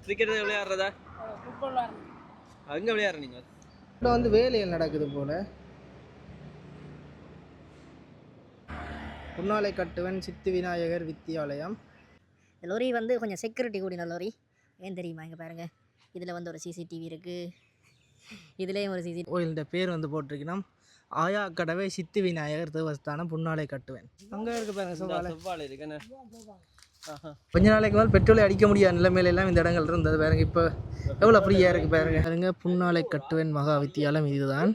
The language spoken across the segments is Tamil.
கிரிக்கெட் விளையாடுறதா? அங்க விளையாடுறீங்க? இப்போ வந்து வேலைகள் நடக்குது போல. புன்னாலை கட்டுவன் சித்தி விநாயகர் வித்தியாலயம். லோரி வந்து கொஞ்சம் செக்யூரிட்டி கூடின லோரி. ஏன் தெரியுமா? இங்கே பாருங்கள், இதில் வந்து ஒரு சிசிடிவி இருக்குது, இதுலேயும் ஒரு சிசிடிவி. கோயிலுடைய பேர் வந்து போட்டிருக்கணும் ஆயா கடவை சித்தி விநாயகர் தேவஸ்தானம் புன்னாலை கட்டுவேன். அங்கே இருக்கு பாருங்க செவ்வாழை இருக்குன்னு. கொஞ்ச நாளைக்கு மேலே பெட்ரோலை அடிக்க முடியாத நிலைமையில எல்லாம் இந்த இடங்கள் இருந்தது பாருங்க. இப்போ எவ்வளோ ஃப்ரீயாக இருக்குது பாருங்க. பாருங்க புன்னாலை கட்டுவன் மகா வித்தியாலயம் இதுதான்.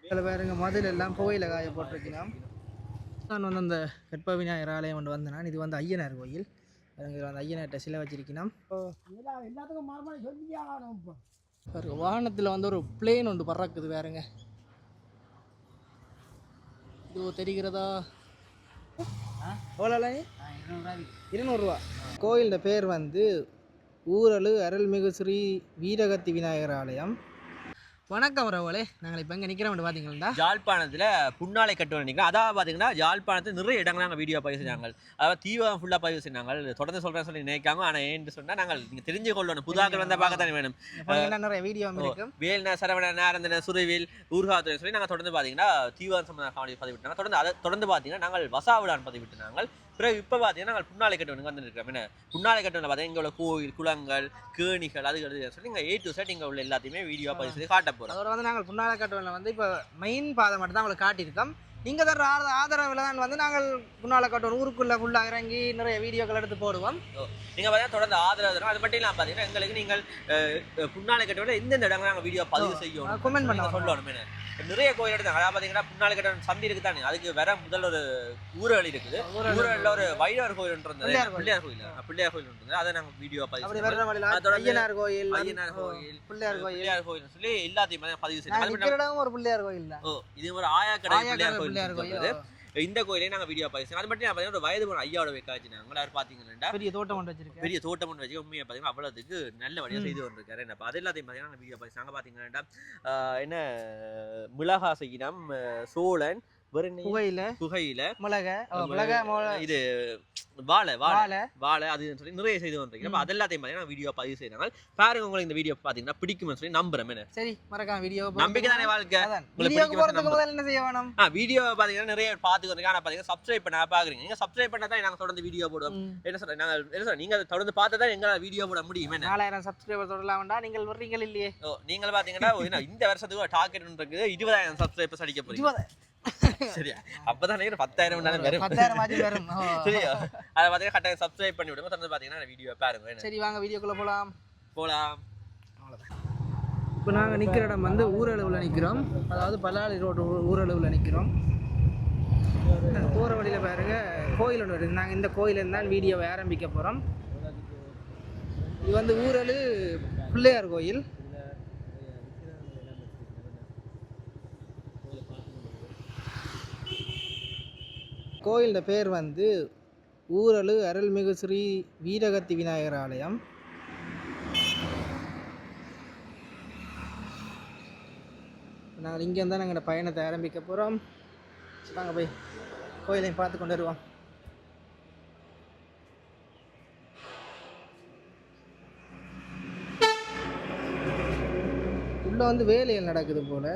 இதில் பாருங்க மதில் எல்லாம் கோயிலை காய போட்டிருக்கலாம். நான் வந்து அந்த கற்ப விநாயகர் ஆலயம் கொண்டு வந்தேன். இது வந்து ஐயனார் கோயில். பாருங்க அந்த ஐயனார்கிட்ட சிலை வச்சிருக்கணும். பாருங்க வாகனத்தில் வந்து ஒரு பிளேன் ஒன்று பறக்குது பாருங்க. இது தெரிகிறதா? எவ்வளோ 200 கோயிலோட பேர் வந்து ஊரலு அருள்மிகு ஸ்ரீ வீரகத்தி விநாயகர் ஆலயம். வணக்கம் ரவலே, நாங்கள் இப்போ எங்கே நிற்கிறோம் பார்த்தீங்களா? யாழ்ப்பாணத்தில் புன்னாலை கட்டுவன் நிற்கிறோம். அதாவது பார்த்தீங்கன்னா யாழ்ப்பாணத்தில் நிறைய இடங்கள் நாங்கள் வீடியோ பதிவு செஞ்சாங்க. அதாவது தீவிரம் ஃபுல்லாக பதிவு செஞ்சாங்க. தொடர்ந்து சொல்கிறேன் சொல்லி நினைக்காங்க. ஆனால் ஏன்னு சொன்னால் நாங்கள் நீங்கள் தெரிஞ்சு கொள்ளணும், புதாக்கள் வந்தால் பார்க்கத்தானே வேணும். நிறைய வீடியோ இருக்கும். வேல்னா சரவண நேரந்தன சுருவில் ஊர்காத்துறை சொல்லி நாங்கள் தொடர்ந்து பார்த்தீங்கன்னா தீவிரம் சம்பந்தமான காணொலி பதிவிட்டாங்க. தொடர்ந்து பார்த்தீங்கன்னா நாங்கள் வசாவிடான் பதிவிட்டு நாங்கள். பிறகு இப்போ பார்த்தீங்கன்னா நாங்கள் புன்னாலை கட்டுவனுக்கு வந்து இருக்கிறோம். என்ன புன்னாலை கட்டுவனில் பார்த்தீங்கன்னா இங்கே உள்ள கோயில் குளங்கள் கேணிகள் அது சொல்லி இங்கே A to Z இங்கே உள்ள எல்லாத்தையுமே வீடியோ பதிவு செய்து காட்ட போகிறோம். அதோட வந்து நாங்கள் புன்னாலை கட்டுவனில் வந்து இப்போ மெயின் பாதை மட்டும் தான் உங்களுக்கு காட்டியிருக்கோம். நீங்கள் தர ஆதரவில் தான் வந்து நாங்கள் புன்னாலை கட்டுவன் ஊருக்குள்ளே ஃபுல்லாக இறங்கி நிறைய வீடியோக்கள் எடுத்து போடுவோம். நீங்கள் பார்த்தீங்கன்னா தொடர்ந்து ஆதரவு தரும். அது மட்டும் இல்லாமல் பார்த்தீங்கன்னா எங்களுக்கு நீங்கள் புன்னாலை கட்டுவனில் எந்தெந்த இடங்கள் நாங்கள் வீடியோ பதிவு செய்யணும் கமெண்ட் பண்ண சொல்லணும். நிறைய கோயில் எடுத்தாங்க. அதாவது பார்த்தீங்கன்னா புன்னாலை கட்டுவன் சந்தி இருக்குது தானே, அதுக்கு வேற முதல் ஒரு ஊரல் இருக்குது. ஊரலில் ஒரு வைரவர் கோயில் ஒன்று இருந்தது, பிள்ளையார் கோயில் இருந்தது. அதை நாங்கள் வீடியோ பதிவு ஐயனார் கோயில் பிள்ளையார் கோயில் சொல்லி எல்லாத்தையும் பதிவு செய்யணும். ஒரு பிள்ளையார் கோயில் தான். இது ஒரு ஆயாக்கடை பிள்ளையார் கோயில். இந்த கோயிலே நாங்கள் வீடியோ பதிவு அது மட்டும் பார்த்தீங்கன்னா ஒரு வயது போன ஐயாவோட வைக்காச்சு நாங்கள் யாரும் பார்த்தீங்கன்னா பெரிய தோட்டம் ஒன்று வச்சிருக்கேன். பெரிய தோட்டம் ஒன்று வச்சு உண்மையை பார்த்தீங்கன்னா அவ்வளோத்துக்கு நல்ல வழியாக செய்து கொண்டிருக்காரு. என்ன அது எல்லாத்தையும் பார்த்தீங்கன்னா வீடியோ பதிவு நாங்கள் பார்த்தீங்கன்னா என்ன மிளகா செய்யினம் சோழன் புகையில இது வாழை அது சொல்லி நிறைய செய்து வந்துருக்கீங்க. அது எல்லாத்தையும் பார்த்தீங்கன்னா வீடியோ பதிவு செய்யறாங்க. பாருங்க, உங்களுக்கு இந்த வீடியோ பார்த்தீங்கன்னா பிடிக்கும்னு சொல்லி நம்புறேன். சரி, மறக்காம வீடியோ நம்பிக்கை தானே வாழ்க்கை. வீடியோ பார்த்தீங்கன்னா நிறைய பார்த்துக்கிறீங்க. ஆனால் பார்த்தீங்கன்னா சப்ஸ்கிரைப் பண்ண பாக்குறீங்க. நீங்க சப்ஸ்கிரைப் பண்ணா தான் நாங்கள் தொடர்ந்து வீடியோ போடுவோம். என்ன சொல்றேன், நாங்கள் நீங்க தொடர்ந்து பார்த்தா தான் எங்களால் வீடியோ போட முடியும். 4000 சப்ஸ்கிரைபர் தொடரலாம் வேண்டாம். நீங்கள் வர்றீங்க இல்லையே. நீங்கள் பார்த்தீங்கன்னா இந்த வருஷத்துக்கு டார்கெட் இருக்குது 20,000 சப்ஸ்கிரைபர்ஸ் அடிக்க போறீங்க. சரியா? அப்பதான் 10,000 வரும். சரியா? அதை பார்த்தீங்கன்னா கட்டாயம் சப்ஸ்கிரைப் பண்ணி விடுங்க. தொடர்ந்து பார்த்தீங்கன்னா வீடியோ பாருங்க. சரி, வாங்க வீடியோக்குள்ள போலாம். அவ்வளோதான். இப்போ நாங்கள் நிற்கிற இடம் வந்து ஊரளவில் நிற்கிறோம். அதாவது பல்லாளி ரோடு ஊரளவில் நிற்கிறோம். போகிற வழியில் பாருங்க கோயில் ஒன்று வருது. நாங்கள் இந்த கோயிலேருந்து தான் வீடியோவை ஆரம்பிக்க போகிறோம். இது வந்து ஊரலு பிள்ளையார் கோயில். கோயிலோட பேர் வந்து ஊரலு அருள்மிகு ஸ்ரீ வீரகத்தி விநாயகர் ஆலயம். நாங்கள் இங்கேருந்து தான் நாங்கள் பயணத்தை ஆரம்பிக்க போகிறோம். நாங்கள் போய் கோயிலையும் பார்த்து கொண்டு வருவோம். உள்ளே வந்து வேலைகள் நடக்குது போல்.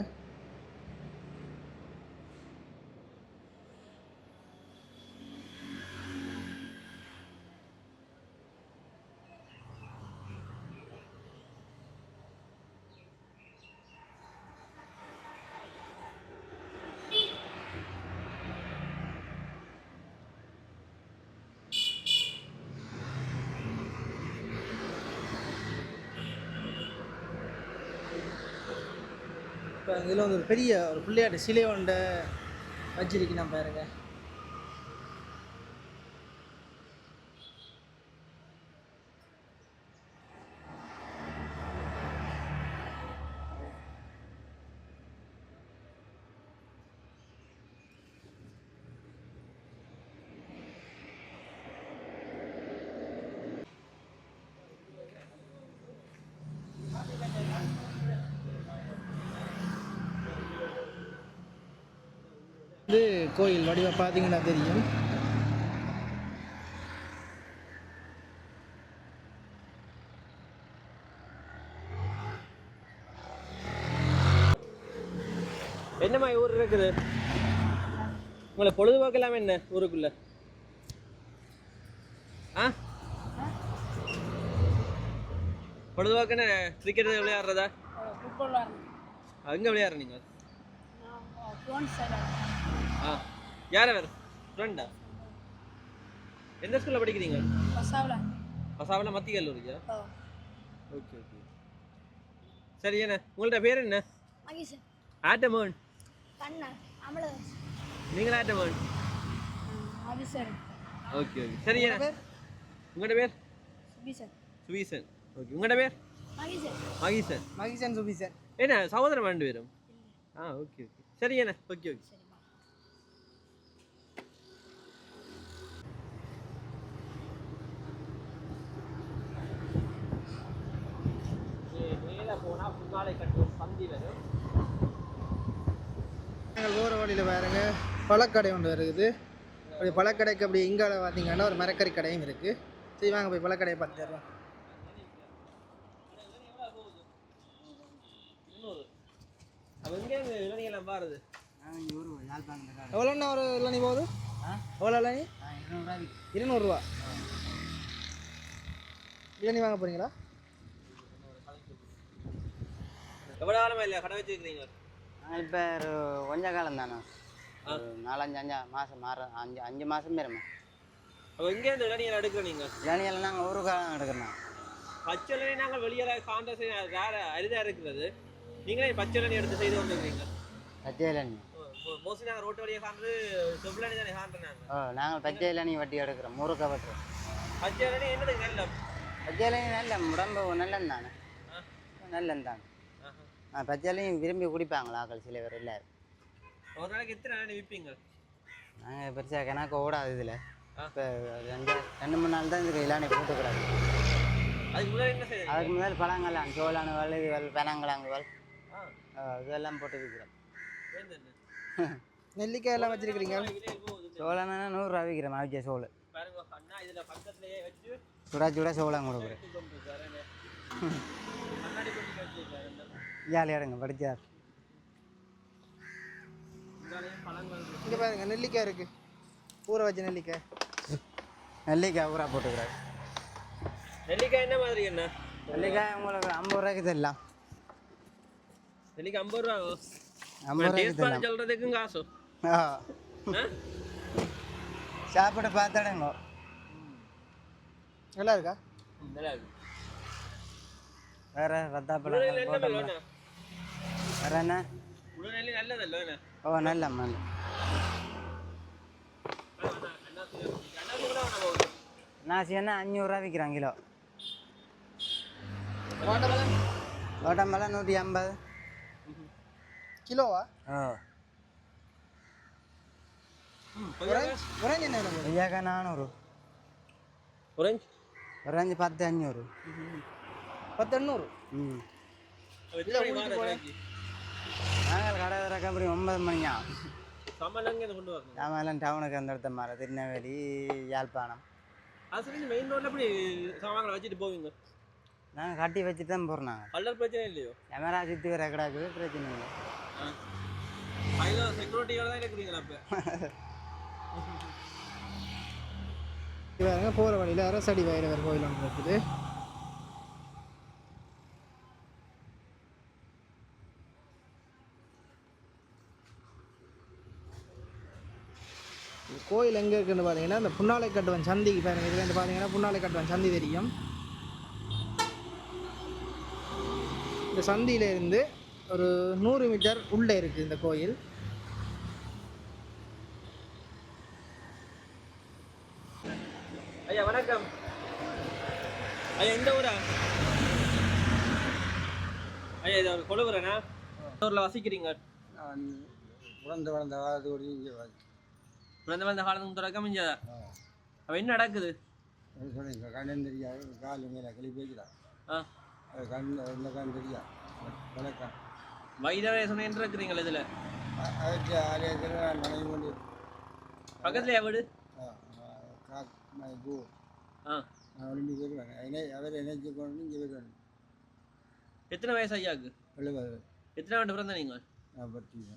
இப்போ இதில் வந்து ஒரு பெரிய ஒரு பிள்ளையாட்டு சிலை ஒன்றை வச்சிருக்கேன் பாருங்க. இது கோயில் வடிவ பார்த்தீங்கன்னா தெரியும். என்ன மாதிரி ஊர் இருக்குது உங்களை பொழுதுபோக்கு எல்லாமே என்ன ஊருக்குள்ள ஆ பொழுதுபோக்கு என்ன கிரிக்கெட் விளையாடுறதா ஃபுட்பால் எங்கே விளையாடுற நீங்கள் ஆ யார் வேறு ஃப்ரெண்டா எந்த ஸ்கூலில் படிக்கிறீங்க பசாவில் மத்திய கல்லூரியா ஓகே ஓகே சரி என்ன உங்கள்ட்ட பேர் என்ன ஆட்டமோன் நீங்களா ஆட்டமோன் ஓகே ஓகே சரி என்ன உங்கள்ட்ட பேர் சுபீசன் ஓகே உங்கள்ட்ட பேர் மகீசன் மகிஷன் சுபிசன் என்ன சகோதரம் ரெண்டு பேரும் ஆ ஓகே ஓகே சரி என்ன ஓகே ஓகே மேலே போனால் புன்னாலை கட்டுவோம் சந்தி வரும் நாங்கள் போகிற வழியில் பாருங்க பழக்கடை ஒன்று இருக்குது அப்படி பழக்கடைக்கு அப்படி இங்கால பார்த்தீங்கன்னா ஒரு மரக்கறி கடையும் இருக்குது சரி வாங்க போய் பழக்கடையை பார்த்துடுறோம் அப்போ எங்கே இளநியெல்லாம் பாருது எவ்வளோண்ணா ஒரு இளநி போகுது எவ்வளோ இளநி 200 இளநி வாங்க போகிறீங்களா எவ்வளோ காலமா இல்லையா கடை வச்சுருக்கிறீங்க நாங்கள் இப்போ ஒரு கொஞ்ச காலம் தானே ஒரு 4-5 மாதம் அஞ்சு மாதம் பேருமா அப்போ எங்கே இந்த இளநியெல்லாம் எடுக்கிற நீங்கள் இளநியெல்லாம் நாங்கள் ஒரு காலம் எடுக்கிறோம் பச்சை இளநீ நாங்கள் வெளியில் காண்ட வேறு அரிதாக இருக்கிறது நீங்களே பச்சை இளநீ எடுத்து செய்து வந்துருக்கீங்க பச்சை இளநி மோஸ்ட்லி நாங்கள் ரோட்டு வழியாக காண்டு செவ்வளனி தானே காண்றோம் நாங்கள் பச்சை இளநி வட்டி எடுக்கிறோம் முறுக்க வெட்டுறோம் பச்சை இளநீ என்னது நல்ல பச்சை இளநி நல்ல உடம்பு நல்லது தானே நல்லது தானே பச்சை இளநி விரும்பி குடிப்பாங்களா ஆக்கள் சில பேர் எல்லாரும் ஒரு நாளைக்கு எத்தனை இளநீ விற்பீங்க நாங்கள் பெருசாக கணக்கு ஓடாது இதில் இப்போ 2-3 நாள் தான் இதுக்கு இளநி போட்டுக்கிறாங்க அதுக்கு முன்னாடி என்ன செய்யுது அதுக்கு முதல் பழங்கள்லாம் சோளானுகள் இதுகள் பனங்கிழங்குகள் இதெல்லாம் போட்டு விற்கிறோம் நெல்லிக்காய் எல்லாம் வச்சிருக்கிறீங்க சோளம்னா 100 ரூபா விற்கிறோம் அவிச்ச சோளம் பாருங்க அண்ணா இதில் பக்கத்துலேயே வச்சு சுட சுட சோளம் கொடுக்குறேன் கண்ணாடி பண்ணி வச்சுருக்காரு ஜாலியாக எடுங்க படித்தார் பழங்கள் இங்கே பாருங்க நெல்லிக்காய் இருக்குது ஊற வச்ச நெல்லிக்காய் நெல்லிக்காய் ஊரா போட்டுக்கிறாரு நெல்லிக்காய் என்ன மாதிரி என்ன நெல்லிக்காய் உங்களுக்கு 50 ரூபாய்க்கு தரலாம் நெல்லிக்காய் 50 ரூபா 50 ரூபாய்க்கு டேஸ்ட் தரலாம் சொல்கிறதுக்கும் காசு சாப்பிட்டு பார்த்தாடுங்க நல்லா இருக்கா நல்லா இருக்கு வேற ரத்தாப்பழம் போட்டோம் வேற என்ன உடனே நல்லதல்ல என்ன ஓ நல்ல நல்ல நாசி என்ன 500 ரூபா விற்கிறான் கிலோ ஓட்டம்பழம் 150 கிலோவா ஓ ஒரே என்ன விலை போகுது ஐயாக்கா 400 orange orange 10-500 10-800 ம் எத்தனை மணி வார கடைக்கு நாங்கள் கடை திறக்க அப்படி 9 மணியா சம்மலங்க இதை கொண்டு வரணும் நாமெல்லாம் டவுனுக்கு அந்த இடத்த மாற திருநெல்வேலி யாழ்ப்பாணம் அது சரி மெயின் ரோட்ல எப்படி சாமான்களை வச்சுட்டு போவீங்க நாங்கள் கட்டி வச்சுட்டு தான் போகிறோம் நாங்கள் கலர் பிரச்சனை இல்லையோ கேமரா சுற்றி வர கிடாக்குது பிரச்சனை இல்லை அதில் செக்யூரிட்டியோட தான் இருக்கிறீங்களா இப்போ பாருங்க போகிற வழியில் அரசடி வைரவர் கோயில் ஒன்று இருக்குது கோயில் எங்கே இருக்குன்னு பார்த்தீங்கன்னா இந்த புன்னாலை கட்டுவன் சந்திக்கு பாருங்க இதுல இருந்து பார்த்தீங்கன்னா புன்னாலை கட்டுவன் சந்தி தெரியும் இந்த சந்தியிலேருந்து ஒரு 100 மீட்டர் உள்ளே இருக்குது இந்த கோயில் ஐயா வணக்கம் ஐயா எந்த ஊரா ஐயா இது கொழுவுறேண்ணா ஊரில் வசிக்கிறீங்க பிறந்த வளர்ந்த காலத்தோடு இங்கே பிறந்த காலத்துக்கு தொடக்கம் இங்கே அப்போ என்ன நடக்குது சொல்லுங்க கண்ணன் தெரியாது கால் மேலே கிளப்பி வைக்கிறான் ஆ அது கண் இந்த கண் தெரியாது விளக்கம் வைரவேசன் இருக்கிறீங்களா இதில் அதற்கு ஆலயத்தில் நனைவு கொண்டு பக்கத்துலையா வீடு பூ ஆ நான் ஒளிம்பி போயிடுவேன் அவர் இணைச்சி கொண்டு இங்கே போயிடுவேன் எத்தனை வயசு ஐயாவுக்கு 70 எத்தனை ஆண்டு பிறந்த நீங்கள் 40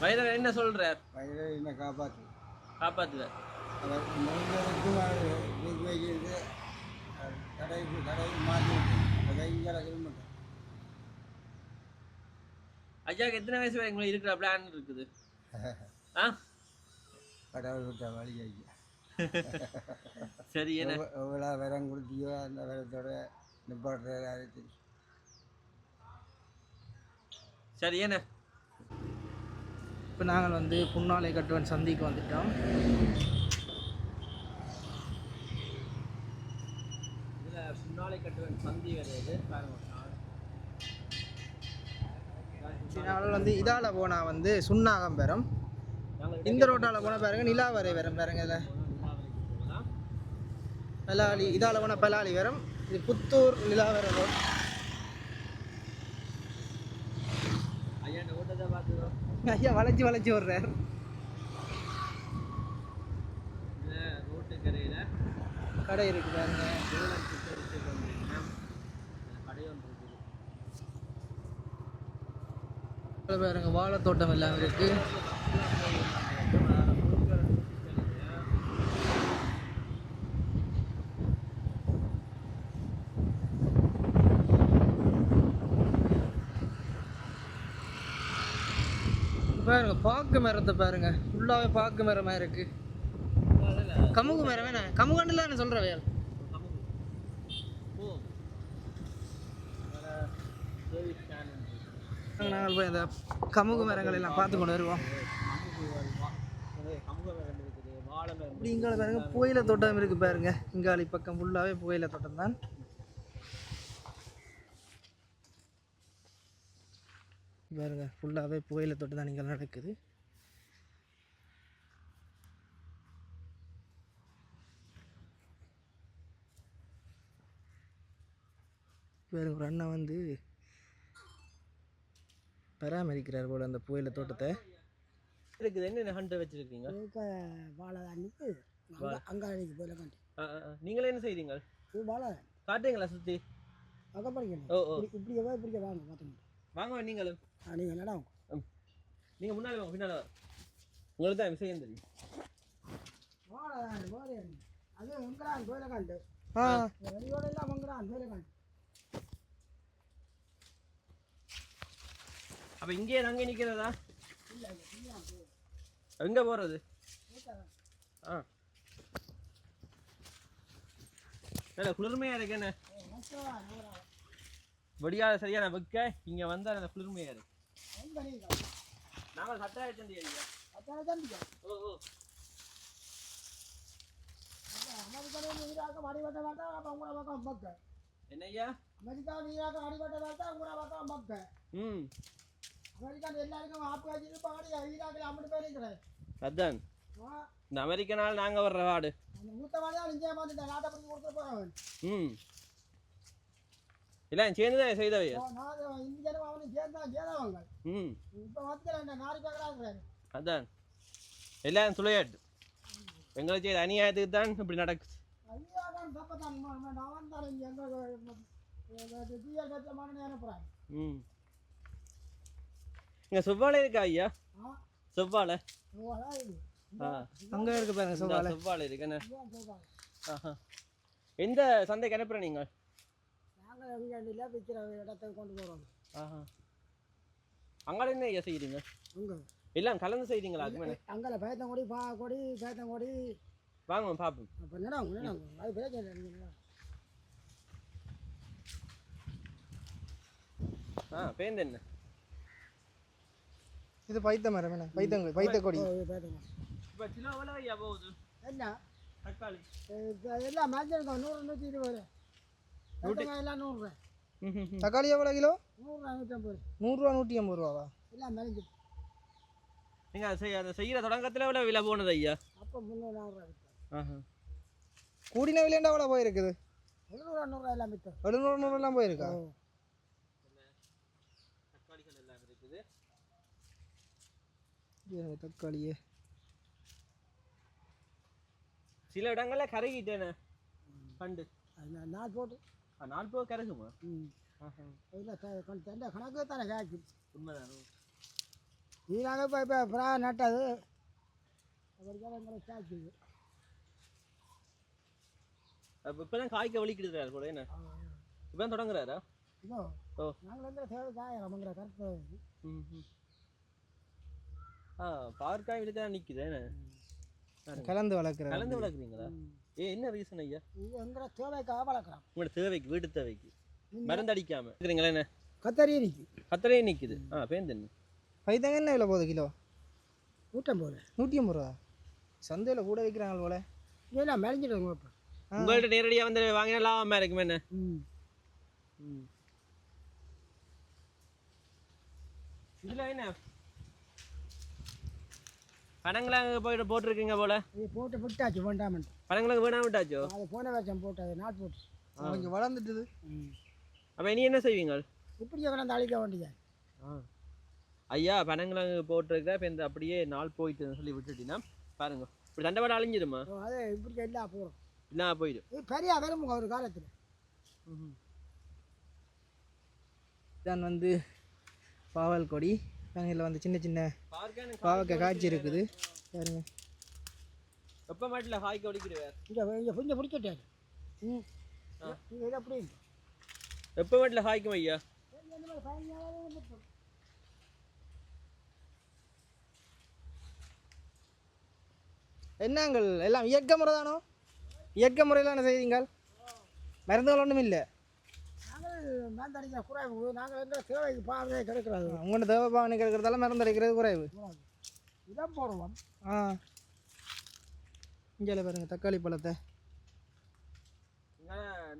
வைரவர் என்ன சொல்றார்? வயிறு என்ன காப்பாற்று காப்பாத்துவார். அவர் நெய்களுக்கும் வைக்கிறது கடைக்கு மாற்றி அதை இங்கே மாட்டேன். ஐயாக்கு எத்தனை வயசு வரை உங்களுக்கு இருக்கிற பிளான் இருக்குது? ஆ கடவுள் விட்ட வழி ஐயா. சரி, என்ன எவ்வளோ விரம் கொடுத்தியோ அந்த விரத்தோட நிப்பாட்டுறது அது தெரியும். சரி, என்ன இப்போ நாங்கள் வந்து புன்னாலை கட்டுவன் சந்திக்கு வந்துட்டோம். இதில் புன்னாலை கட்டுவன் சந்தி வருது பாருங்க. நாங்கள் வந்து இதால் போனால் வந்து சுண்ணாகம் பெறும். இந்த ரோட்டால் போனால் பாருங்க நிலாவரை வரும் பாருங்க. இதில் பலாலி இதால் போனால் பலாலி வரும். இது புத்தூர் நிலாவரை ரோட். ஐயா இந்த ஓட்டத்தை பார்த்துக்கிறோம். ஐயா வளைச்சி விடுறார். ரோட்டு கரையில் கடை இருக்கு பாருங்க. கடை ஒன்று இருக்குது பாருங்க வாழைத்தோட்டம் எல்லாம் இருக்கு. பாருங்க பாக்கு மரத்தை பாருங்க, ஃபுல்லாவே பாக்கு மரமா இருக்கு. கமுகு மரம் என்ன கமுகண்டுல என்ன சொல்ற வேல். நாங்கள் போய் அந்த கமுகு மரங்கள் எல்லாம் பார்த்து கொண்டு வருவோம். இப்படி இங்கால பாருங்க புகையில தோட்டம் இருக்கு பாருங்க. இங்காலி பக்கம் ஃபுல்லாவே புகையில தோட்டம் தான். பாருங்க ஃபுல்லாவே புகையில தோட்டம் தான் இங்கே நடக்குது. பாருங்க ஒரு அண்ணா வந்து பராமரிக்கிறார் போல அந்த புகையில தோட்டத்தை. இருக்குது. என்ன ஹண்ட் வச்சிருக்கீங்க? வாழை அன்னைக்கு அங்காடிக்கு போயில காண்டி. நீங்களே என்ன செய்றீங்க? வாழை காட்டுறீங்களா சுற்றி? அங்கே படிக்கணும். ஓ இப்படி இப்படி வாங்க பார்த்து வாங்க. நீங்களும் நீங்கள் நடம் நீங்கள் முன்னாடி வாங்க, பின்னால் உங்களுக்கு தான் விஷயம் தெரியும். வாழை வாழை அது வெங்கடான் போயில காண்டு வெளியோட எல்லாம் வெங்கடான் போயில காண்டு. அப்போ இங்கே அங்கே நிற்கிறதா? எங்கே போகிறது? ஆ இல்லை குளிர்மையாக இருக்கு. என்ன வெடியாத சரியான வைக்க இங்கே வந்தால் அந்த குளிர்மையாக இருக்கு. நாங்கள் சட்டாயிரம் ஓ ஓ என்னய்யா? அமெரிக்கா நீராக அடிபட்ட பார்த்தா உங்கள பக்கம் பக்க. அமெரிக்கா எல்லாருக்கும் ஆப்பு வச்சுட்டு பாடி ஈராக்கில் அம்மன் பேரே கிடையாது. அதான் இந்த அமெரிக்கனால் நாங்கள் வர்ற வாடு. அந்த மூத்த வாடியா இங்கே வந்துட்டேன் நாட்டை பற்றி கொடுத்து போகிறவன். எல்லாம் சேர்ந்து தான் செய்தவையா? நான் இந்தியனும் அவனும் சேர்ந்தவங்க. இப்போ வந்து நாரி பார்க்குறாங்க. அதான் எல்லாம் சுளையாட்டு எங்களை செய்த அநியாயத்துக்கு தான் இப்படி நடக்குது. அநியாயம் தப்பத்தான். அவன் தான் இங்கே எங்கள் ஜிஎல் கட்சமான அனுப்புகிறாங்க. இங்கே செவ்வாழை இருக்கா ஐயா? செவ்வாழை அங்கே இருக்கு பாருங்க. செவ்வாழை இருக்கு. என்ன எந்த சந்தைக்கு அனுப்புற நீங்கள்? நாங்கள் வீட்டில் விற்கிற இடத்துக்கு கொண்டு போகிறோம். அங்கே என்ன ஐயா செய்கிறீங்க? எல்லாம் கலந்து செய்கிறீங்களா? அது அங்கே பேத்தங்கொடி பாக்கொடி பேத்தங்கொடி வாங்க பார்ப்போம். அப்போ நினைவு அது பேச. பேருந்து என்ன? இது பைத்த மரம். என்ன பைத்த கொடி. இப்போ கிலோ எவ்வளோ ஐயா போகுது? என்ன தக்காளி எல்லாம் மஞ்சள் 100 120 எல்லாம் 100. தக்காளி எவ்வளோ கிலோ? 100 150 150 ரூபாவா? எல்லாம் மறைஞ்சு. நீங்கள் அதை செய்கிற தொடக்கத்தில் எவ்வளோ விலை போனது ஐயா? அப்போ 300 கூடின விலையாண்டா எவ்வளோ போயிருக்குது? 700 எல்லாம் விற்று 700 எல்லாம் போயிருக்கா? தக்காளிகள் எல்லாம் இருக்குது. தக்காளியே சில இடங்களில் கருகிட்டேனே கண்டு. நாள் போட்டு 4 கருகுமா? இல்லை கணக்கு தானே காய்ச்சி. உண்மைதானே? இது நாங்கள் இப்போ புறா நட்டது அவருக்காக எங்களை சாய்க்குது. இப்போ தான் காய்க்க வலிக்கிடுறாரு போல என்ன இப்போ தான் தொடங்குறாரா இதோ ஓ. நாங்கள் எங்களை தேவை காயிறோம்ங்கிற கருத்து. பாற்காய் விழுக்கா நிற்குது என்ன கலந்து வளர்க்குறேன். கலந்து வளர்க்குறீங்களா? என்ன ரீசன் ஐயா? இது எங்களை தேவைக்காக வளர்க்குறோம். உங்களோட தேவைக்கு வீட்டு தேவைக்கு மருந்து அடிக்காம இருக்கிறீங்களா என்ன? கத்தரி நிற்கி கத்தரையே நிற்குது. பேருந்து பைத்தங்க என்ன விலை போகுது கிலோ? 150. 150 ரூபா. சந்தையில் கூட விற்கிறாங்க போல. இதெல்லாம் மெலிஞ்சிடுங்க இப்போ. உங்கள்கிட்ட நேரடியாக வந்து வாங்கினா லாபமாக இருக்குமே என்ன? இதில் என்ன பனங்கிழங்கு போயிட்டு போட்டிருக்கீங்க போல. இது போட்டு விட்டாச்சு வேண்டாமன்ட்டு. பனங்கிழங்கு வேணாம் விட்டாச்சோ? அது போன வருஷம் போட்டு அது நாட் போட்டு இங்கே வளர்ந்துட்டுது. அப்போ இனி என்ன செய்வீங்க? இப்படியே வேணாம் அழிக்க வேண்டியது. ஐயா பனங்கிழங்கு போட்டிருக்க இப்போ இந்த அப்படியே நாள் போயிட்டுன்னு சொல்லி விட்டுட்டீங்கன்னா பாருங்க இப்படி தண்டவாட அழிஞ்சிடுமா? அது இப்படி எல்லாம் போகிறோம் இல்லை போயிடும். இது பெரிய விரும்புங்க ஒரு காலத்தில். இதான் வந்து பாவல் கொடி. இதில் வந்து சின்ன சின்ன பாவக்காய் காய்ச்சி இருக்குது பாருங்க. எப்போ மாட்டில் காய்க்க ஒடிக்கிடுவார். இங்கே கொஞ்சம் பிடிச்சிட்டாரு. இது எப்படி எப்போ மாட்டில் காய்க்கும் ஐயா? என்னங்கள் எல்லாம் இயற்கை முறை தானோ? இயற்கை முறையில் என்ன செய்வீங்கள்? மருந்துகள் ஒன்றும் இல்லை. நாங்கள் மருந்தடிக்கிற குறைவு. நாங்கள் எந்த தேவைக்கு பாவனையே கிடைக்கிறது. உங்களோட தேவை பாவனை கிடைக்கிறதால மருந்து அடிக்கிறது குறைவு. இதான் போடுவோம். இங்கே பாருங்க தக்காளி பழத்தை.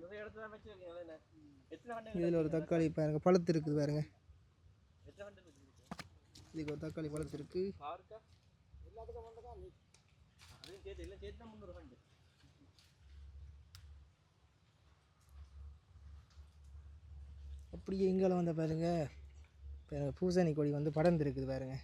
நிறைய இடத்துல வச்சுருக்கீங்களா? இதில் ஒரு தக்காளி பாருங்க பழுத்து இருக்குது பாருங்க. இதுக்கு ஒரு தக்காளி பழுத்து இருக்கு. எல்லாத்துக்கும் வந்து தான் அப்படியே இங்கே வந்த பாருங்க பூசணி கொடி வந்து படர்ந்து இருக்குது பாருங்க.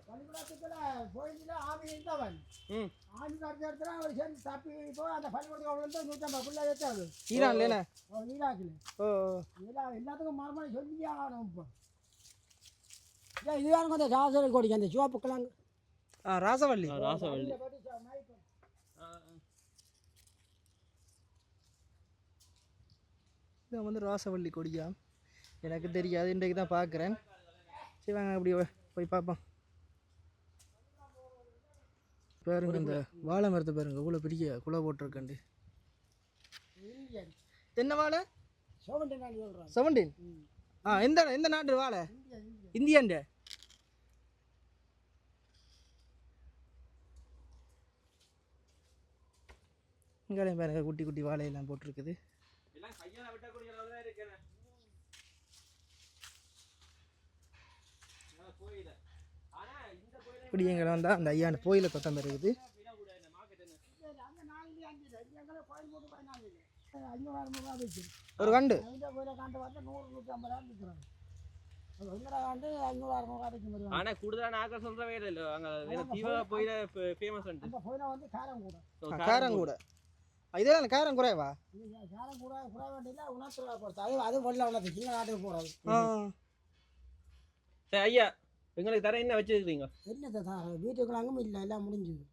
பள்ளிக்கூடத்துக்குள்ள போயிட்டு ஆமி இருந்தவன் ஆமி கடைசி இடத்துல அவர் சேர்ந்து தப்பி போய் அந்த பள்ளிக்கூடத்துக்கு வந்து 150 பிள்ளை வச்சாது. ஈரான்ல என்ன? ஈராக்கில். எல்லாத்துக்கும் மறுமணி சொல்லியே ஆகணும். இப்போ இதுதான் அந்த ராசவல்லி கொடிக்கு அந்த சிவப்பு கிழங்கு. ராசவல்லி. ராசவல்லி இது வந்து ராசவல்லி கொடியா? எனக்கு தெரியாது, இன்றைக்கு தான் பார்க்குறேன். சரி வாங்க அப்படி போய் பார்ப்போம். பாருங்க இந்த வாழை மரத்தை பாருங்க இவ்வளோ பெரிய குலை போட்டிருக்கண்டு. என்ன வாழை? 17. எந்த நாட்டு வாழை? இந்தியாண்ட. இங்கே பாருங்க குட்டி குட்டி வாழையெல்லாம் போட்டிருக்குது. இப்படி எங்களை வந்தால் அந்த ஐயாண்ட கோயிலை தொட்டம் இருக்குது. ஒரு கண்டு ஆனா கூடுதலான ஆக்கள் சொல்றவே இல்லை. அங்க தீவா போயில ஃபேமஸ் வந்து காரம் கூட. இதெல்லாம் காரம் குறைவா? காரம் கூட குறை வேண்டியல உணர்த்துறா பொறுத்து அது அது பொருள் உணர்த்து சின்ன நாட்டுக்கு போகிறது. சரி ஐயா எங்களுக்கு தர என்ன வச்சுருக்கீங்க? என்னத்தை தான் வீட்டுக்குள்ள அங்கும் இல்லை எல்லாம் முடிஞ்சுது.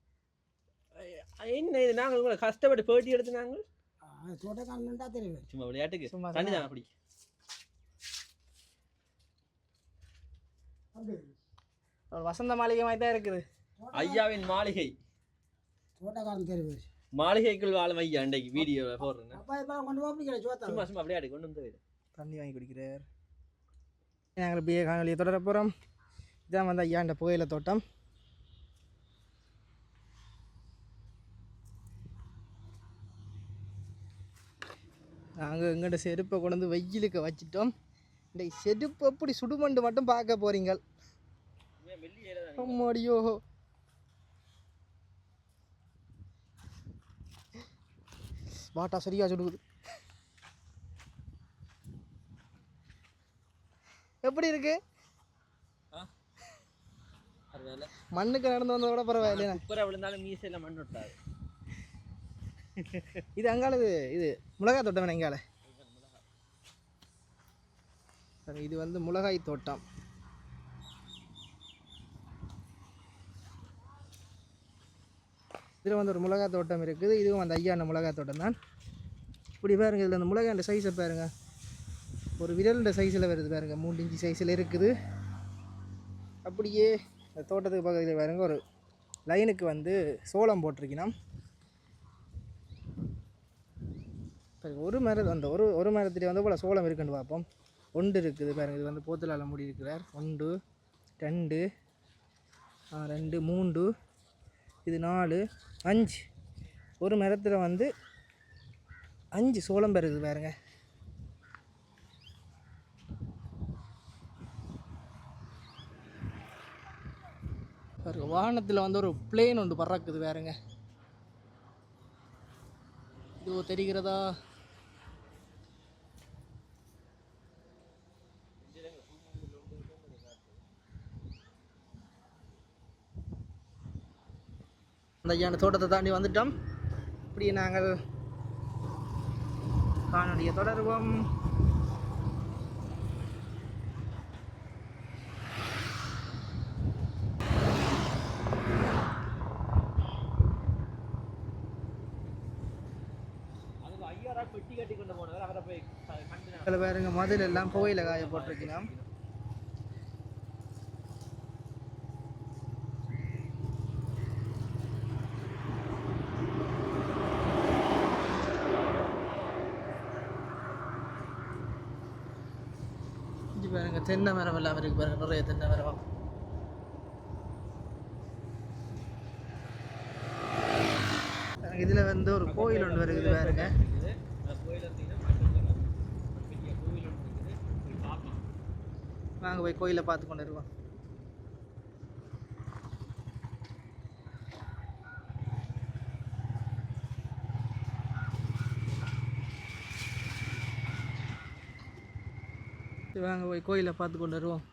என்ன இது நாங்கள் உங்களை கஷ்டப்பட்டு பேட்டி எடுத்து நாங்கள் தோட்டக்காரன்டா தெரியும். சும்மா விளையாட்டுக்கு தண்ணி தான் அப்படி வசந்த மாளிகை மாதிரி தான் இருக்குது. ஐயாவின் மாளிகை. தோட்டக்காரன் தெரியும். மாளிகைக்குள் வாழும் ஐயா அன்றைக்கு வீடியோ போடுறேன். சும்மா சும்மா விளையாடு கொண்டு வந்து தண்ணி வாங்கி குடிக்கிறார். நாங்கள் இப்படியே காணொலியை தொடர போகிறோம். இதான் வந்து ஐயாண்ட புகையில தோட்டம். நாங்கள் எங்கள்கிட்ட செருப்பை கொண்டு வந்து வெயிலுக்கு வச்சிட்டோம். இந்த செருப்பு எப்படி சுடுமண்டு மட்டும் பார்க்க போறீங்க. அம்மாடியோ வாட்டா சரியா சுடுகுது. எப்படி இருக்கு? இல்லை மண்ணுக்கு நடந்து வந்தத விட பரவாயில்லையா? குப்பரை விழுந்தாலும் மீசையில் மண் விட்டாது. இது அங்கால இது மிளகாய் தோட்டம் வேணும் எங்கால. இது வந்து மிளகாய் தோட்டம். இதில் வந்து ஒரு மிளகாய் தோட்டம் இருக்குது. இதுவும் அந்த ஐயான மிளகாய் தோட்டம் தான். இப்படி பாருங்க, இதில் அந்த மிளகாய் சைஸை பாருங்க, ஒரு விரலுடைய சைஸில் வருது பாருங்க, 3 இன்ச்சு சைஸில் இருக்குது. அப்படியே இந்த தோட்டத்துக்கு பக்கத்தில் பாருங்க ஒரு லைனுக்கு வந்து சோளம் போட்டிருக்கணும். ஒரு மரம் அந்த ஒரு மரத்துலேயே வந்து போல் சோளம் இருக்குன்னு பார்ப்போம். 1 இருக்குது பாருங்க. இது வந்து போத்தலால் மூடி இருக்கிறார். 1 2 2 3 இது 4 5 ஒரு மரத்தில் வந்து 5 சோளம் பெறுது பாருங்க. பாருங்க வாகனத்தில் வந்து ஒரு பிளேன் ஒன்று பறக்குது பாருங்க. இது தெரிகிறதா? அந்த ஐயான தோட்டத்தை தாண்டி வந்துட்டோம். இப்படி நாங்கள் காணொலியை தொடருவோம். பெட்டி கட்டி கொண்டு போனவர் அவரை போய் சில பேருங்க மதில் எல்லாம் புகையில காய போட்டிருக்கலாம். பாருங்க தென்னை மரம் எல்லாம் இருக்கு பாருங்க, நிறைய தென்னை மரம். இதுல வந்து ஒரு கோயில் ஒன்று வருது பாருங்க. வாங்க போய் கோயிலை பார்த்து கொண்டு வருவோம். வாங்க போய் கோயிலை பார்த்து கொண்டு வருவோம்.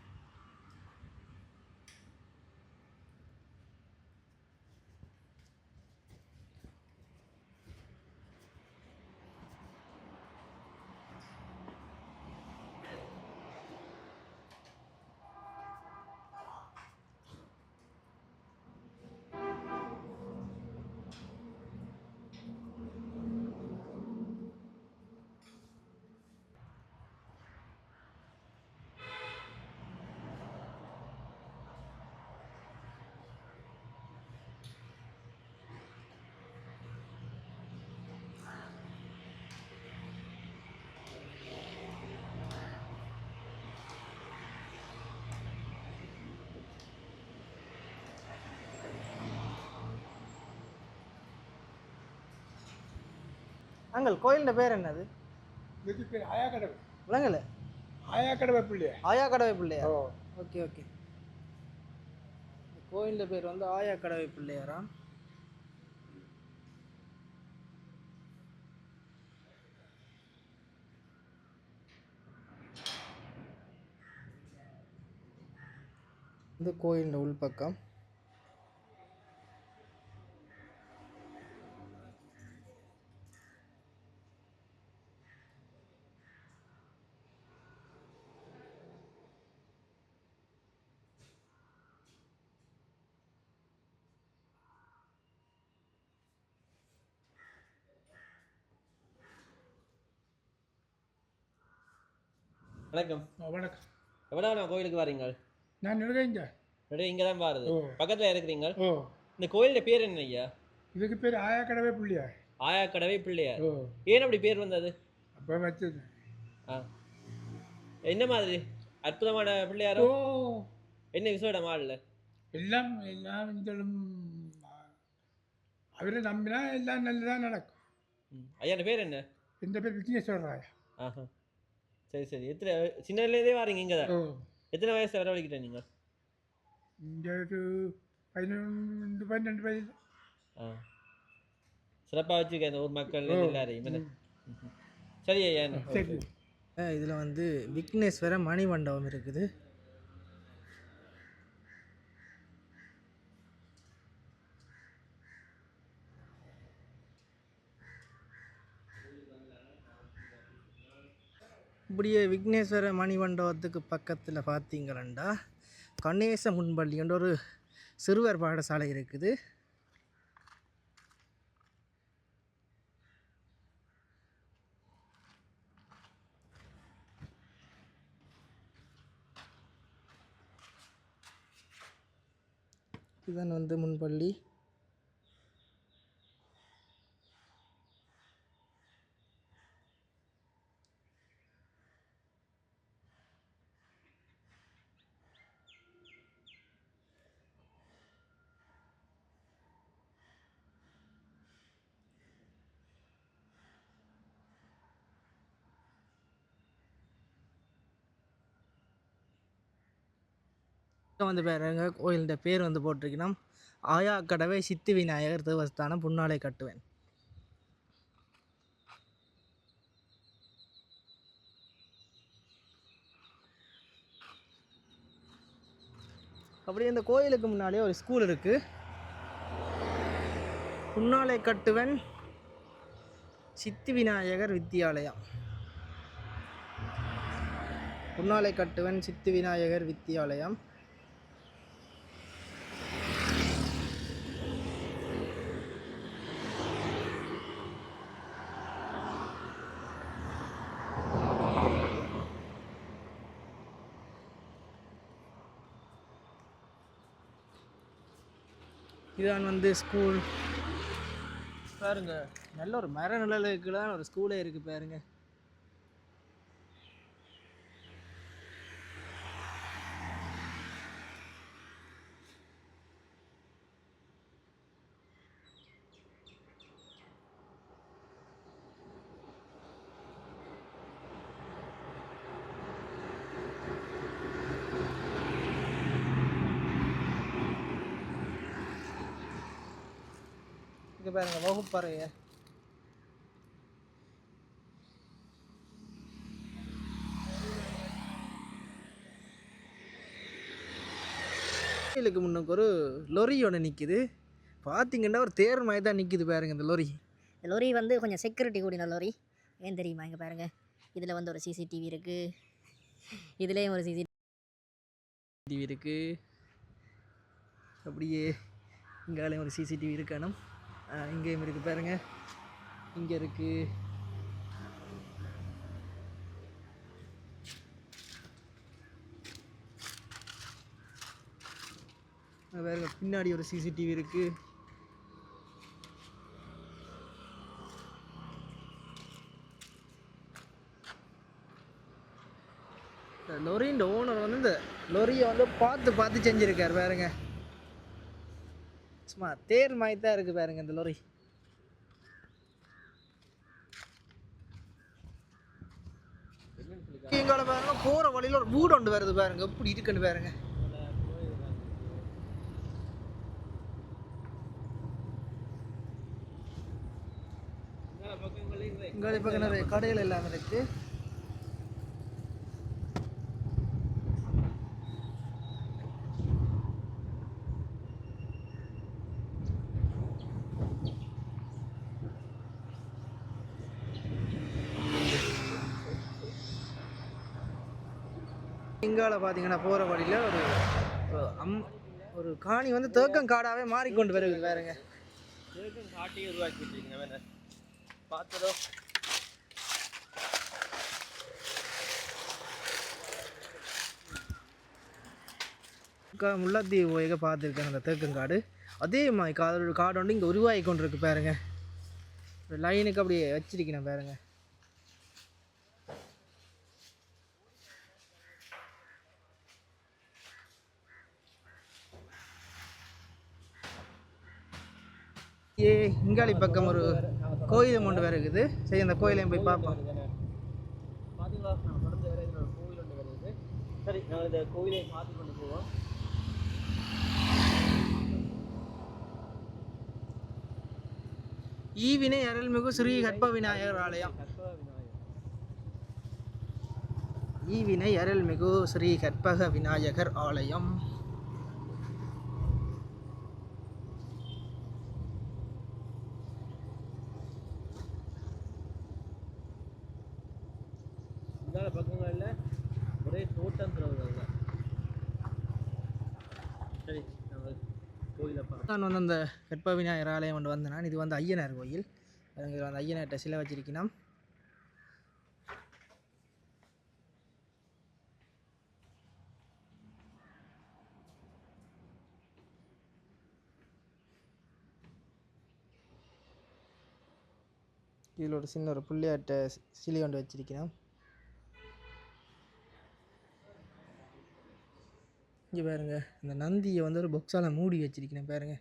அங்கள் கோயிலின் பேர் என்னது? இதுக்கு பேர் ஆயாக்கடவை. விளங்கல? ஆயாக்கடவை பிள்ளையா? ஆயாக்கடவை பிள்ளையா? ஓ ஓகே ஓகே. கோயிலின் பேர் வந்து ஆயாக்கடவை பிள்ளையாராம். இந்த கோயிலின் உள்பக்கம் வணக்கம். வணக்கம். எவ்வளோ நான் கோயிலுக்கு வரீங்க? நான் நினைக்கிறேங்க இங்கே தான் பாருது ஓ பக்கத்தில் இருக்கிறீங்க. ஓ இந்த கோயிலோட பேர் என்ன ஐயா? இதுக்கு பேர் ஆயாக்கடவை பிள்ளையா. ஆயாக்கடவை பிள்ளையார். ஓ ஏன் அப்படி பேர் வந்தது? அப்போ வச்சது. ஆ என்ன மாதிரி அற்புதமான பிள்ளையாரோ? ஓ என்ன விசேடமா இல்லை? எல்லாம் எல்லாம் இந்த அவரை நம்பினா எல்லாம் நல்லதாக நடக்கும். ஐயாண்ட பேர் என்ன? இந்த பேர் விக்னேஸ்வரராயா. ஆஹா சரி சரி. எத்தனை சின்னதுலேருந்தே வாரீங்க இங்கே தான்? ஓ எத்தனை வயசு வரவழைக்கிட்டேன் நீங்கள்? இங்கே ஒரு 12 வயசு. ஆ சிறப்பாக வச்சுருக்கேன் இந்த ஊர் மக்கள் எல்லாரையும் என்ன. சரி ஐயா. சரி. இதில் வந்து விக்னேஸ்வர மணி மண்டபம் இருக்குது. இப்படியே விக்னேஸ்வர மணிமண்டபத்துக்கு பக்கத்தில் பார்த்தீங்களா கணேச முன்பள்ளின்ற ஒரு சிறுவர் பாடசாலை இருக்குது. இதுதான் வந்து முன்பள்ளி. வந்து பாருங்க கோயிலுடைய பேர் வந்து போட்டிருக்கணும் ஆயா கடவை சித்தி விநாயகர் தேவஸ்தானம் புன்னாலை கட்டுவேன். அப்படியே இந்த கோயிலுக்கு முன்னாலே ஒரு ஸ்கூல் இருக்கு, புன்னாலை கட்டுவன் சித்தி விநாயகர் வித்தியாலயம். புன்னாலை கட்டுவன் சித்தி விநாயகர் வித்தியாலயம். இதுதான் வந்து ஸ்கூல் பாருங்க. நல்ல ஒரு மர நிழலுக்கு தான் ஒரு ஸ்கூலே இருக்குது பாருங்க. இங்கே பாருங்க வகுப்பறைய. கோயிலுக்கு முன்னுக்கு ஒரு லொரி ஒன்று நிற்கிது. பார்த்தீங்கன்னா ஒரு தேர் மாதிரி தான் நிற்கிது பாருங்க இந்த லொரி. இந்த லொரி வந்து கொஞ்சம் செக்யூரிட்டி கூடின லொரி. ஏன் தெரியுமா? இங்கே பாருங்கள், இதில் வந்து ஒரு சிசிடிவி இருக்குது, இதுலேயும் ஒரு சிசிடிவி இருக்குது. அப்படியே இங்காலையும் ஒரு சிசிடிவி இருக்கணும். இங்கேயும் இருக்குது பாருங்க, இங்கே இருக்குது. பாருங்க பின்னாடி ஒரு சிசிடிவி இருக்குது. லொரியின் ஓனர் வந்து இந்த லொரியை வந்து பார்த்து பார்த்து செஞ்சுருக்கார் பாருங்க. சும்மா தேர் மாதிரி தான் இருக்குது பாருங்க இந்த லொரி. எங்களை பாருங்க போகிற வழியில் ஒரு வீடு ஒன்று வருது பாருங்க, எப்படி இருக்குன்னு பாருங்க. இங்கே பக்கம் நிறைய கடைகள் எல்லாம் இருக்கு. இங்கால பார்த்தீங்கன்னா போகிற வழியில் ஒரு காணி வந்து தேக்கம் காடாகவே மாறிக்கொண்டு வருது வேறுங்க. தேக்கம் காட்டி உருவாக்கி வச்சுருக்கீங்க வேற பார்த்ததோ. முல்லைத்தீவு போய் பார்த்துருக்கேன் அந்த தேக்கங்காடு. அதே மாதிரி காடு ஒன்று இங்கே உருவாகி கொண்டு இருக்கு பாருங்க. லைனுக்கு அப்படியே வச்சிருக்கேன் பாருங்க. இங்காளி பக்கம் ஒரு கோயில் ஒன்று வேறு இருக்குது. சரி அந்த கோயிலையும் போய் பார்ப்போம். பார்த்தீங்களா, நம்ம தொடர்ந்து வேறு இதில் ஒரு கோவில் ஒன்று வருது. சரி நாங்கள் இந்த கோயிலை பார்த்து கொண்டு போவோம். ஈவினை அருள்மிகு ஸ்ரீ கற்ப விநாயகர் ஆலயம். ஈவினை அருள்மிகு ஸ்ரீ கற்பக விநாயகர் ஆலயம். இதால் பக்கங்களில் ஒரே தோட்டம் திறவுகள் தான். சரி நாங்கள் கோயிலை பார்க்க நான் வந்து அந்த கற்ப விநாயகர் ஆலயம் கொண்டு வந்தேன் நான். இது வந்து ஐயனார் கோயில். அங்கே வந்து ஐயனார்கிட்ட சிலை வச்சிருக்கணும். இதில் ஒரு சின்ன ஒரு புள்ளியாட்ட சிலை கொண்டு வச்சிருக்கணும். இங்கே பாருங்க, இந்த நந்தியை வந்து ஒரு பொக்ஸால் மூடி வச்சிருக்கேன் பாருங்க.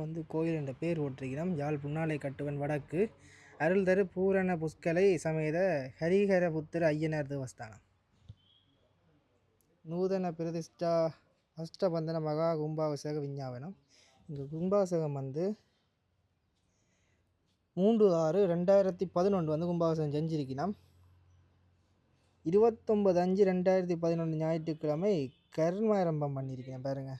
வந்து கோயில் என்ற பேர் போட்டிருக்கிறோம். யாழ் புன்னாலை கட்டுவன் வடக்கு அருள் தரு பூரண புஷ்கலை சமேத ஹரிஹரபுத்திர ஐயனார் தேவஸ்தானம். நூதன பிரதிஷ்டா அஷ்டபந்தன மகா கும்பாபிஷேக விஞ்ஞாபனம். இந்த கும்பாபிஷேகம் வந்து 3/6/2011 வந்து கும்பாபிஷேகம் செஞ்சிருக்கணும். 29/5/2011 ஞாயிற்றுக்கிழமை கர்மாரம்பம் பண்ணியிருக்கேன் பாருங்க.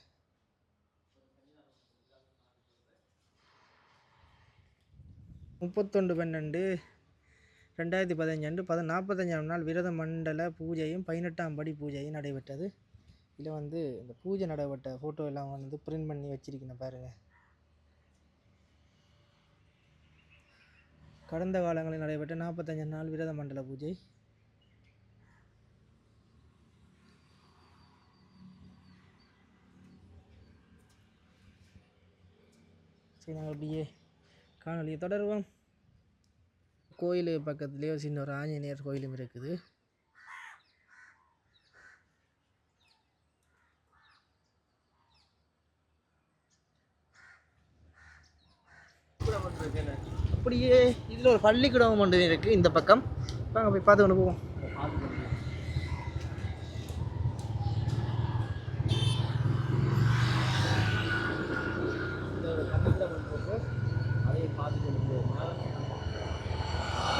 31/12/2015 45ஆம் நாள் விரத மண்டல பூஜையும் 18ஆம் படி பூஜையும் நடைபெற்றது. இதில் வந்து இந்த பூஜை நடைபெற்ற ஃபோட்டோ எல்லாம் வந்து பிரிண்ட் பண்ணி வச்சிருக்கேன் பாருங்க. கடந்த காலங்களில் நடைபெற்ற 45ஆம் நாள் விரத மண்டல பூஜை. சரி, நாங்கள் அப்படியே காணொலியை தொடருவோம். கோயில் பக்கத்துலேயே சின்ன ஒரு ஆஞ்சநேயர் கோயிலும் இருக்குது. அப்படியே இதில் ஒரு பள்ளிக்கூடம் ஒன்று இருக்குது இந்த பக்கம். வாங்க போய் பார்த்து கொண்டு போவோம்.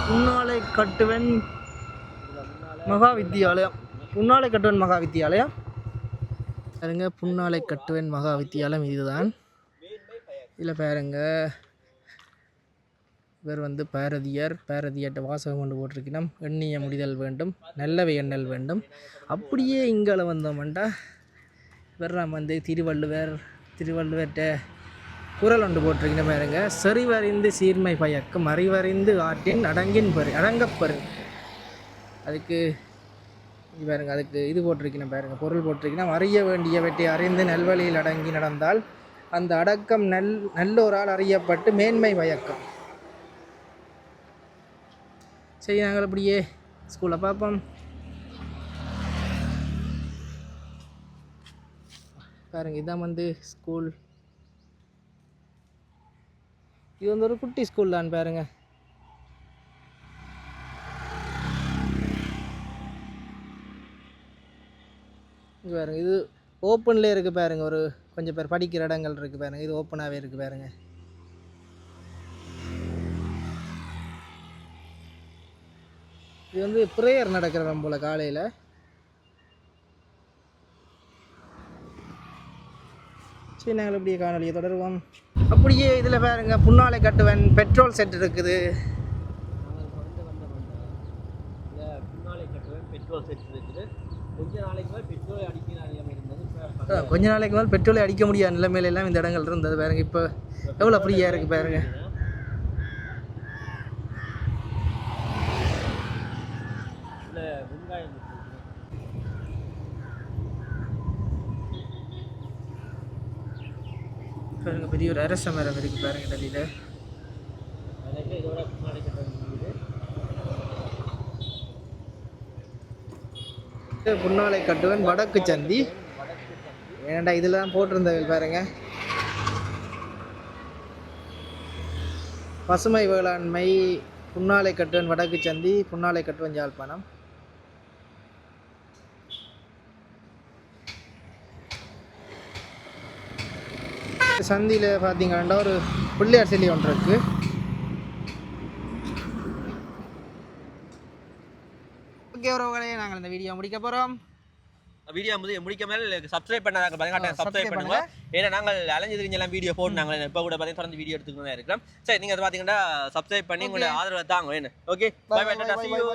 புன்னாலை கட்டுவன் மகா வித்தியாலயம். புன்னாலை கட்டுவன் மகா வித்தியாலயம் பாருங்க. புன்னாலை கட்டுவன் மகா வித்தியாலயம் இதுதான். இதில் பாருங்க, இவர் வந்து பாரதியார்ட்ட வாசகம் கொண்டு போட்டிருக்கணும். எண்ணிய முடிதல் வேண்டும், நல்லவை எண்ணல் வேண்டும். அப்படியே இங்கே வந்தோம்டா இவர் வந்து திருவள்ளுவர்கிட்ட குரல் ஒன்று போட்டிருக்கணும் பாருங்க. செறிவறிந்து சீர்மை பயக்கும் அறிவறிந்து ஆற்றின் அடங்கப்பெரு. அதுக்கு பாருங்க, அதுக்கு இது போட்டிருக்கணும் பாருங்க, பொருள் போட்டிருக்கணும். அறிய வேண்டியவற்றை அறிந்து நல்வழியில் அடங்கி நடந்தால் அந்த அடக்கம் நல்லோரால் அறியப்பட்டு மேன்மை பயக்கும். சரி, நாங்கள் அப்படியே ஸ்கூலில் பார்ப்போம். பாருங்க, இதான் வந்து ஸ்கூல். இது வந்து ஒரு குட்டி ஸ்கூல் தான் பாருங்க. இது பாருங்க, இது ஓப்பன்லேயே இருக்குது பாருங்க. ஒரு கொஞ்சம் பேர் படிக்கிற இடங்கள் இருக்குது பாருங்க. இது ஓப்பனாகவே இருக்குது பாருங்க. இது வந்து ப்ரேயர் நடக்கிற இடம் போல் காலையில். சரி, நாங்கள் அப்படியே காணொலியை தொடருவோம். அப்படியே இதில் பாருங்க, புன்னாலை கட்டுவன் பெட்ரோல் செட் இருக்குது. புன்னாலை கட்டுவன் பெட்ரோல் செட் இருக்குது. கொஞ்ச நாளைக்கு மேலே பெட்ரோலை அடிக்கிற நிலைமை இருந்தது. கொஞ்ச நாளைக்கு மேலே பெட்ரோலை அடிக்க முடியாத நிலைமையில எல்லாம் இந்த இடங்கள் இருந்தது பாருங்க. இப்போ எவ்வளோ ஃப்ரீயாக இருக்குது பாருங்க. வெங்காயம் பாருங்க, பெரிய ஒரு அரச மரம் இருக்குது பாருங்க டெல்லியில். இதோட புன்னாலை கட்டுவன் புன்னாலை கட்டுவன் வடக்கு சந்தி. ஏன்டா இதில் தான் போட்டிருந்தவர்கள் பாருங்க. பசுமை வேளாண்மை புன்னாலை கட்டுவன் வடக்கு சந்தி, புன்னாலை கட்டுவன் யாழ்ப்பாணம். சந்தியில் பார்த்தீங்கன்னா ஒரு பிள்ளையார் சிலை ஒன்று இருக்குது. ஓகே உறவுகளே, நாங்கள் இந்த வீடியோ முடிக்க போகிறோம். வீடியோ முடிக்க மேலே சப்ஸ்கிரைப் பண்ணாங்க பார்த்தீங்கன்னா சப்ஸ்கிரைப் பண்ணுங்க. ஏன்னா நாங்கள் அலைஞ்சு தெரிஞ்செல்லாம் வீடியோ போட்டு நாங்கள் இப்போ கூட பார்த்தீங்கன்னா தொடர்ந்து வீடியோ எடுத்துக்கிட்டு தான் இருக்கிறோம். சரி, நீங்கள் அதை பார்த்தீங்கன்னா சப்ஸ்கிரைப் பண்ணி உங்களோட ஆதரவை தாங்க. என்ன okay, bye bye, tata, see you.